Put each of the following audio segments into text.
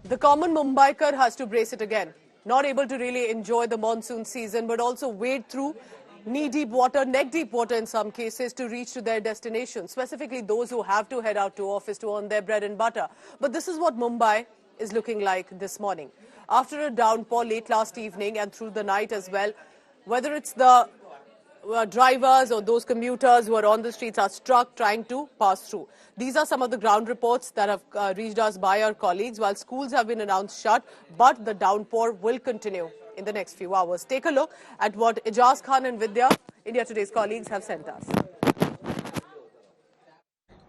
The common Mumbaikar has to brace it again. Not able to really enjoy the monsoon season, but also wade through knee-deep water, neck-deep water in some cases to reach to their destination, specifically those who have to head out to office to earn their bread and butter. But this is what Mumbai is looking like this morning. After a downpour late last evening and through the night as well, whether it's the drivers or those commuters who are on the streets are stuck trying to pass through. These are some of the ground reports that have reached us by our colleagues. While schools have been announced shut, but the downpour will continue in the next few hours. Take a look at what Ijaz Khan and Vidya, India Today's colleagues, have sent us.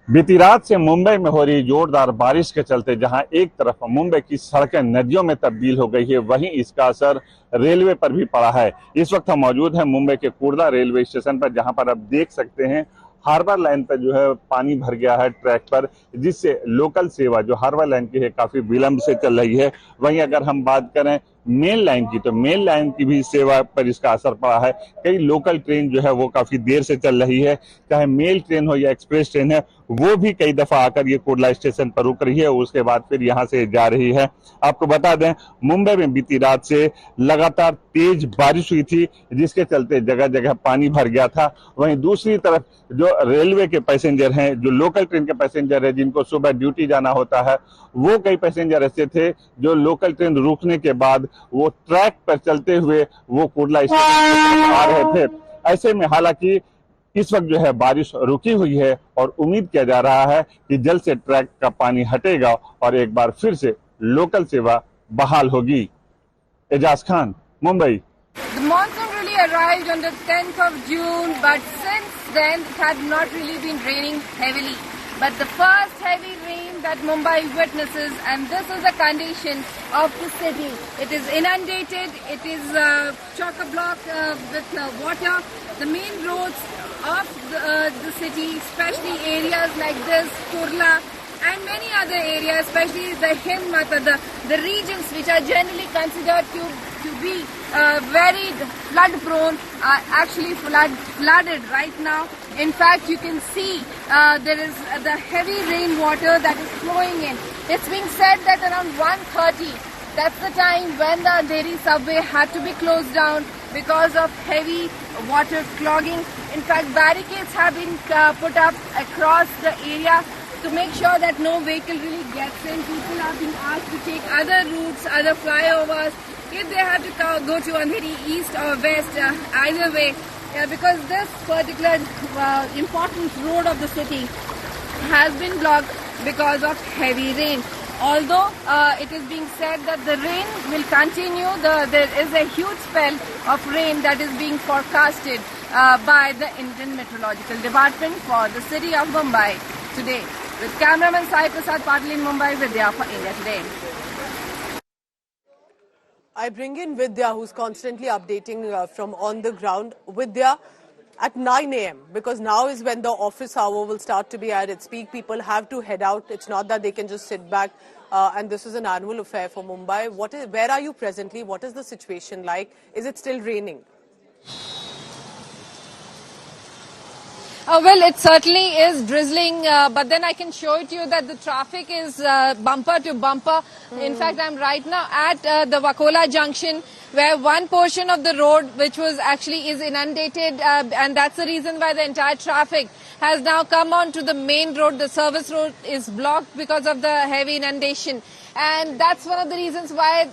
बीती रात से मुंबई में हो रही जोरदार बारिश के चलते जहां एक तरफ मुंबई की सड़कें नदियों में तब्दील हो गई है, वहीं इसका असर रेलवे पर भी पड़ा है। इस वक्त हम मौजूद हैं मुंबई के कुर्ला रेलवे स्टेशन पर, जहां पर आप देख सकते हैं हार्बर लाइन पर जो है पानी भर गया है ट्रैक पर, जिससे लोकल सेवा जो हार्बर लाइन की है काफी विलंब से चल रही है। वहीं अगर हम बात करें मेन लाइन की, तो मेन लाइन की भी सेवा पर इसका असर पड़ा है। कई लोकल ट्रेन जो है वो काफी देर से चल रही है, चाहे मेल ट्रेन हो या एक्सप्रेस ट्रेन है, वो भी कई दफा आकर ये कुर्ला स्टेशन पर रुक रही है, उसके बाद फिर यहाँ से जा रही है। आपको बता दें मुंबई में बीती रात से लगातार तेज बारिश हुई थी, जिसके चलते जगह जगह पानी भर गया था। वहीं दूसरी तरफ जो रेलवे के पैसेंजर हैं, जो लोकल ट्रेन के पैसेंजर हैं, जिनको सुबह ड्यूटी जाना होता है, वो कई पैसेंजर ऐसे थे जो लोकल ट्रेन रुकने के बाद वो ट्रैक पर चलते हुए वो कुर्ला स्टेशन आ रहे थे। ऐसे में हालांकि इस वक्त जो है बारिश रुकी हुई है और उम्मीद किया जा रहा है कि जल्द से ट्रैक का पानी हटेगा और एक बार फिर से लोकल सेवा बहाल होगी। Ejaz Khan, Mumbai. The monsoon really arrived on the 10th of June, but since then it had not really been raining heavily. But the first heavy rain that Mumbai witnesses, and this is the condition of the city. It is inundated, it is chock-a-block with water. The main roads of the city, especially areas like this, Kurla, and many other areas, especially the Hind Mata, the regions which are generally considered to be very flood prone, are actually flooded right now. In fact, you can see there is the heavy rainwater that is flowing in. It's being said that around 1:30, that's the time when the Delhi subway had to be closed down because of heavy water clogging. In fact, barricades have been put up across the area to make sure that no vehicle really gets in. People are being asked to take other routes, other flyovers, if they have to go to Andheri east or west, either way, because this particular important road of the city has been blocked because of heavy rain. Although it is being said that the rain will continue, there is a huge spell of rain that is being forecasted by the Indian Meteorological Department for the city of Mumbai today. With cameraman Sai Prasad Patil in Mumbai, Vidya for India Today. I bring in Vidya, who's constantly updating from on the ground. Vidya, at 9 a.m., because now is when the office hour will start to be at its peak. People have to head out. It's not that they can just sit back. And this is an annual affair for Mumbai. Where are you presently? What is the situation like? Is it still raining? Well, it certainly is drizzling, but then I can show it to you that the traffic is bumper to bumper. In fact, I'm right now at the Wakola Junction, where one portion of the road, which was actually is inundated, and that's the reason why the entire traffic has now come on to the main road. The service road is blocked because of the heavy inundation. And that's one of the reasons why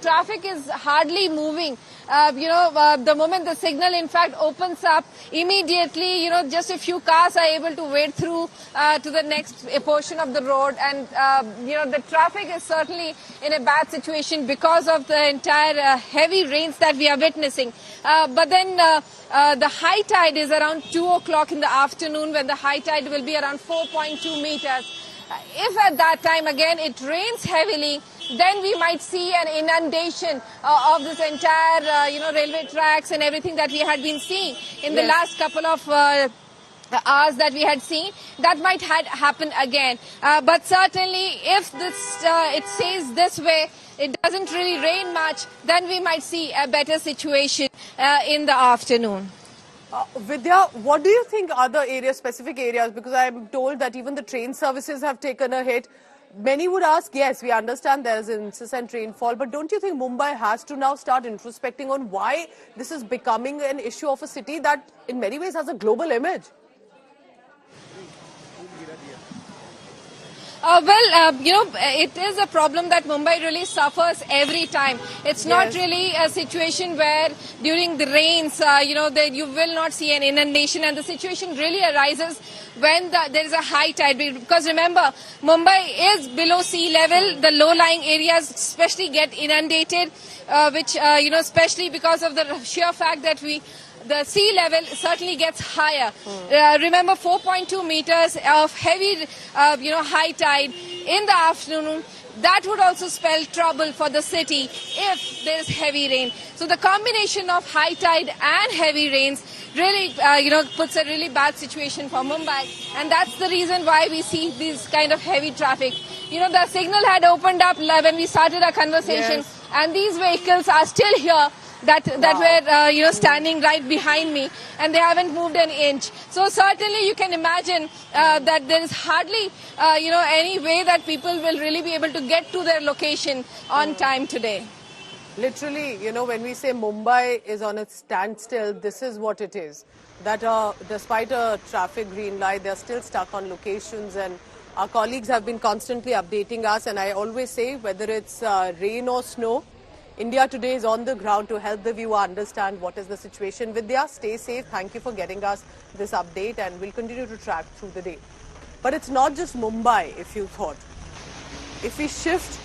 traffic is hardly moving. The moment the signal in fact opens up, immediately, just a few cars are able to wade through to the next portion of the road. And, the traffic is certainly in a bad situation because of the entire heavy rains that we are witnessing. But then the high tide is around 2 o'clock in the afternoon, when the high tide will be around 4.2 meters. If at that time again it rains heavily, then we might see an inundation of this entire, railway tracks and everything that we had been seeing in the last couple of hours that we had seen. That might happen again. But certainly, if it stays this way, it doesn't really rain much, then we might see a better situation in the afternoon. Vidya, what do you think are the areas, specific areas? Because I'm told that even the train services have taken a hit. Many would ask, yes, we understand there is incessant rainfall, but don't you think Mumbai has to now start introspecting on why this is becoming an issue of a city that in many ways has a global image? It is a problem that Mumbai really suffers every time. It's not really a situation where during the rains, you will not see an inundation, and the situation really arises when there is a high tide. Because remember, Mumbai is below sea level. The low-lying areas especially get inundated, especially because of the sheer fact that the sea level certainly gets higher. Remember, 4.2 meters of heavy, high tide in the afternoon. That would also spell trouble for the city if there is heavy rain. So the combination of high tide and heavy rains really, puts a really bad situation for Mumbai. And that's the reason why we see this kind of heavy traffic. The signal had opened up when we started our conversation, and these vehicles are still here. That were standing right behind me, and they haven't moved an inch. So certainly you can imagine that there is hardly any way that people will really be able to get to their location on time today. Literally, when we say Mumbai is on a standstill, this is what it is. That despite a traffic green light, they're still stuck on locations, and our colleagues have been constantly updating us. And I always say, whether it's rain or snow, India Today is on the ground to help the viewer understand what is the situation. Vidya, stay safe. Thank you for getting us this update, and we'll continue to track through the day. But it's not just Mumbai, if you thought. If we shift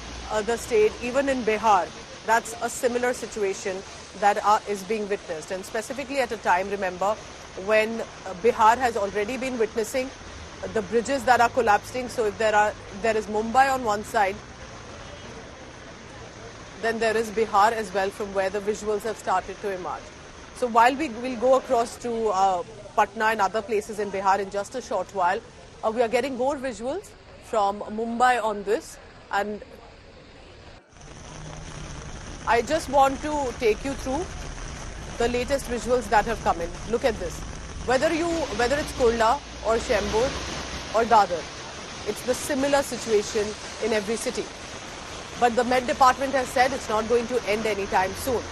the state, even in Bihar, that's a similar situation that is being witnessed. And specifically at a time, remember, when Bihar has already been witnessing the bridges that are collapsing. So if there is Mumbai on one side, then there is Bihar as well, from where the visuals have started to emerge. So while we will go across to Patna and other places in Bihar in just a short while, we are getting more visuals from Mumbai on this. And I just want to take you through the latest visuals that have come in. Look at this. Whether it's Kurla or Chembur or Dadar, it's the similar situation in every city. But the Met Department has said it's not going to end anytime soon.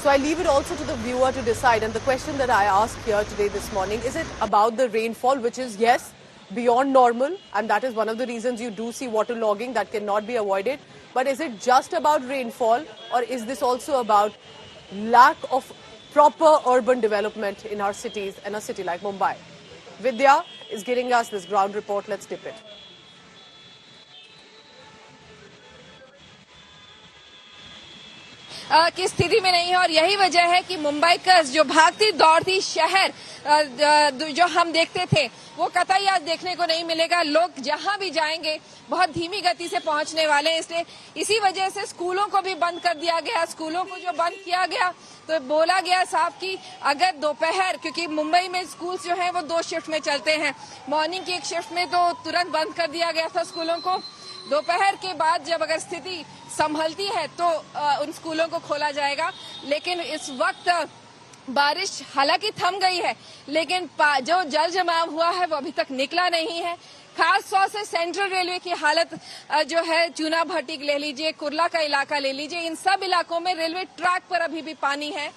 So I leave it also to the viewer to decide. And the question that I asked here today this morning, is it about the rainfall, which is, yes, beyond normal, and that is one of the reasons you do see waterlogging that cannot be avoided. But is it just about rainfall, or is this also about lack of proper urban development in our cities and a city like Mumbai? Vidya is giving us this ground report. Let's dip it. की स्थिति में नहीं है, और यही वजह है कि मुंबई का जो भागती दौड़ती शहर जो हम देखते थे वो कतई आज देखने को नहीं मिलेगा। लोग जहां भी जाएंगे बहुत धीमी गति से पहुंचने वाले हैं, इसलिए इसी वजह से स्कूलों को भी बंद कर दिया गया। स्कूलों को जो बंद किया गया तो बोला गया साहब कि अगर दोपहर, क्योंकि मुंबई में स्कूल जो है वो 2 शिफ्ट में चलते हैं, मॉर्निंग की एक शिफ्ट में तो तुरंत बंद कर दिया गया था स्कूलों को। दोपहर के बाद जब अगर स्थिति संभलती है तो उन स्कूलों को खोला जाएगा। लेकिन इस वक्त बारिश हालांकि थम गई है, लेकिन जो जल जमाव हुआ है वो अभी तक निकला नहीं है। खास तौर से सेंट्रल रेलवे की हालत जो है, चूना भट्टी ले लीजिए, कुर्ला का इलाका ले लीजिए, इन सब इलाकों में रेलवे ट्रैक पर अभी भी पानी है।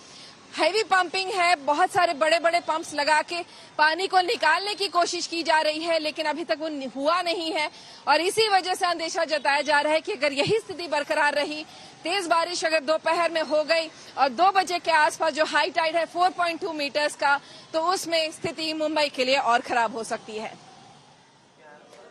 हैवी पंपिंग है, बहुत सारे बड़े बड़े पंप्स लगा के पानी को निकालने की कोशिश की जा रही है, लेकिन अभी तक वो हुआ नहीं है। और इसी वजह से अंदेशा जताया जा रहा है कि अगर यही स्थिति बरकरार रही, तेज बारिश अगर दोपहर में हो गई और 2 बजे के आसपास जो हाई टाइड है 4.2 मीटर्स का, तो उसमें स्थिति मुंबई के लिए और खराब हो सकती है।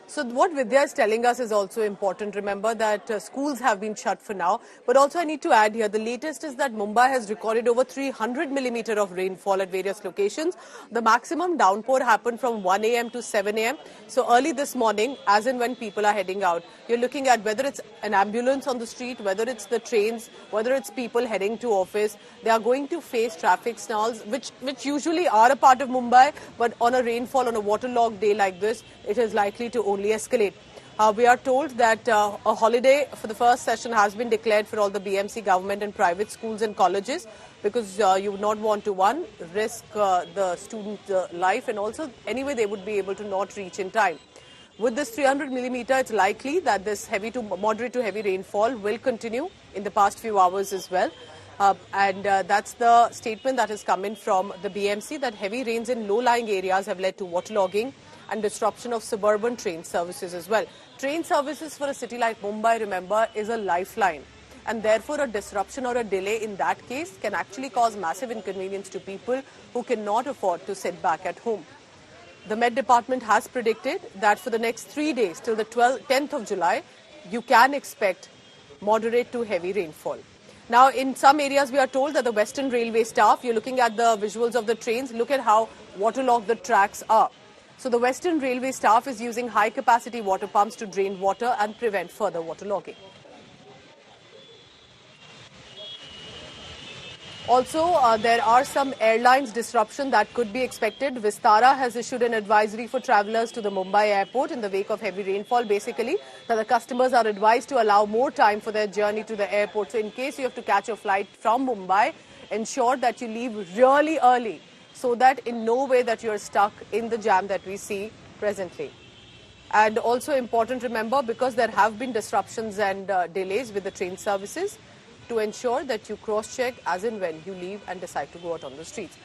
So what Vidya is telling us is also important. Remember that schools have been shut for now. But also I need to add here, the latest is that Mumbai has recorded over 300 millimeter of rainfall at various locations. The maximum downpour happened from 1 a.m. to 7 a.m. So early this morning, as in when people are heading out, you're looking at whether it's an ambulance on the street, whether it's the trains, whether it's people heading to office, they are going to face traffic snarls, which usually are a part of Mumbai, but on a rainfall, on a waterlogged day like this, it is likely to only escalate. We are told that a holiday for the first session has been declared for all the BMC government and private schools and colleges, because you would not want to, one, risk the student life, and also anyway they would be able to not reach in time. With this 300 millimeter, it's likely that this heavy to moderate to heavy rainfall will continue in the past few hours as well. That's the statement that has come in from the BMC, that heavy rains in low-lying areas have led to waterlogging and disruption of suburban train services as well. Train services for a city like Mumbai, remember, is a lifeline. And therefore, a disruption or a delay in that case can actually cause massive inconvenience to people who cannot afford to sit back at home. The Met Department has predicted that for the next 3 days, till the 10th of July, you can expect moderate to heavy rainfall. Now, in some areas, we are told that the Western Railway staff, you're looking at the visuals of the trains, look at how waterlogged the tracks are. So the Western Railway staff is using high-capacity water pumps to drain water and prevent further waterlogging. Also, there are some airlines disruption that could be expected. Vistara has issued an advisory for travellers to the Mumbai airport in the wake of heavy rainfall, basically, that the customers are advised to allow more time for their journey to the airport. So in case you have to catch a flight from Mumbai, ensure that you leave really early so that in no way that you're stuck in the jam that we see presently. And also important, remember, because there have been disruptions and delays with the train services, to ensure that you cross-check as and when you leave and decide to go out on the streets.